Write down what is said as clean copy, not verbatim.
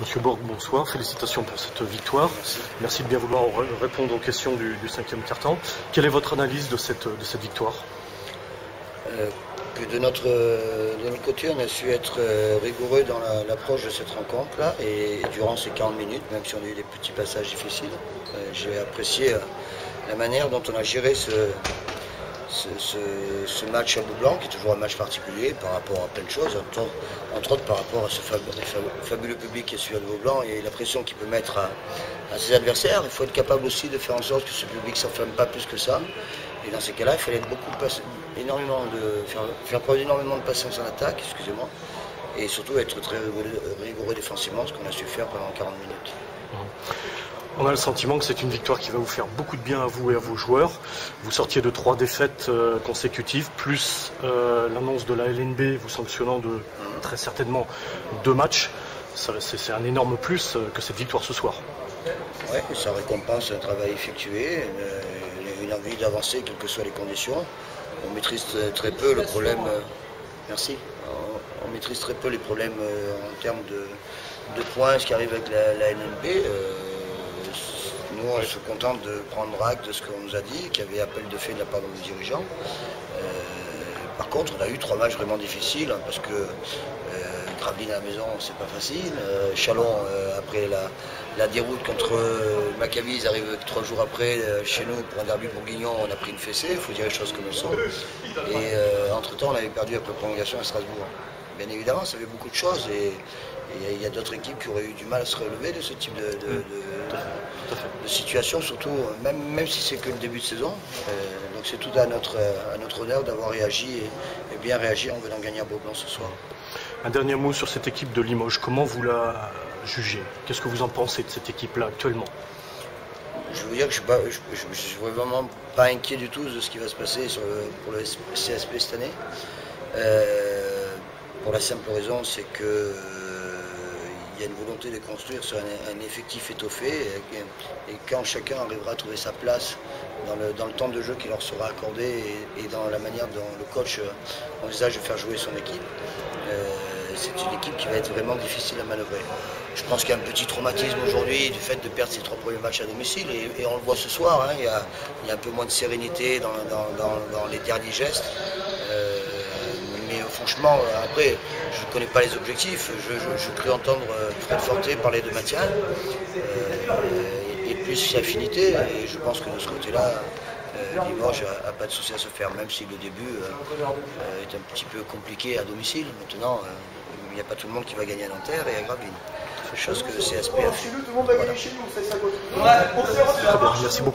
Monsieur Bourg, bonsoir. Félicitations pour cette victoire. Merci de bien vouloir répondre aux questions du cinquième quart-temps. Quelle est votre analyse de cette victoire? Que de notre côté, on a su être rigoureux dans l'approche de cette rencontre-là et durant ces 40 minutes, même si on a eu des petits passages difficiles, j'ai apprécié la manière dont on a géré ce match à Beaublanc, qui est toujours un match particulier par rapport à plein de choses, entre autres par rapport à ce fabuleux public qui est celui de Beaublanc et la pression qu'il peut mettre à ses adversaires. Il faut être capable aussi de faire en sorte que ce public ne s'enflamme pas plus que ça. Et dans ces cas-là, il fallait faire preuve d'énormément de patience en attaque, excusez-moi, et surtout être très rigoureux défensivement, ce qu'on a su faire pendant 40 minutes. On a le sentiment que c'est une victoire qui va vous faire beaucoup de bien à vous et à vos joueurs. Vous sortiez de 3 défaites consécutives, plus l'annonce de la LNB vous sanctionnant de très certainement 2 matchs. C'est un énorme plus que cette victoire ce soir. Oui, ça récompense un travail effectué, une envie d'avancer quelles que soient les conditions. On maîtrise très peu le problème. Merci. On maîtrise très peu les problèmes en termes de points, ce qui arrive avec la LNB. Nous, on se contente de prendre acte de ce qu'on nous a dit, qu'il y avait appel de fait de la part de nos dirigeants. Par contre, on a eu 3 matchs vraiment difficiles, hein, parce que Gravelines à la maison, c'est pas facile. Chalon, après la déroute contre Maccabi, ils arrivent 3 jours après chez nous pour un derby bourguignon, on a pris une fessée, il faut dire les choses comme elles sont. Et entre-temps, on avait perdu après la prolongation à Strasbourg. Bien évidemment, ça fait beaucoup de choses et il y a d'autres équipes qui auraient eu du mal à se relever de ce type de situation, surtout même si c'est que le début de saison. Donc c'est tout à notre honneur d'avoir réagi et bien réagi en venant gagner à Beaublanc ce soir. Un dernier mot sur cette équipe de Limoges. Comment vous la jugez? Qu'est-ce que vous en pensez de cette équipe-là actuellement? Je veux dire que je ne suis vraiment pas inquiet du tout de ce qui va se passer pour le CSP cette année. Pour la simple raison, c'est que il y a une volonté de construire sur un effectif étoffé et quand chacun arrivera à trouver sa place dans le temps de jeu qui leur sera accordé et dans la manière dont le coach envisage de faire jouer son équipe, c'est une équipe qui va être vraiment difficile à manœuvrer. Je pense qu'il y a un petit traumatisme aujourd'hui du fait de perdre ses 3 premiers matchs à domicile et on le voit ce soir, hein, il y a un peu moins de sérénité dans les derniers gestes. Mais franchement, après, je ne connais pas les objectifs. Je crus entendre Fred Forté parler de maintien et plus affinité. Et je pense que de ce côté-là, Limoges n'a pas de souci à se faire, même si le début est un petit peu compliqué à domicile. Maintenant, il n'y a pas tout le monde qui va gagner à Nanterre et à Gravelines. Chose que le CSP a fait. Très bien, merci beaucoup.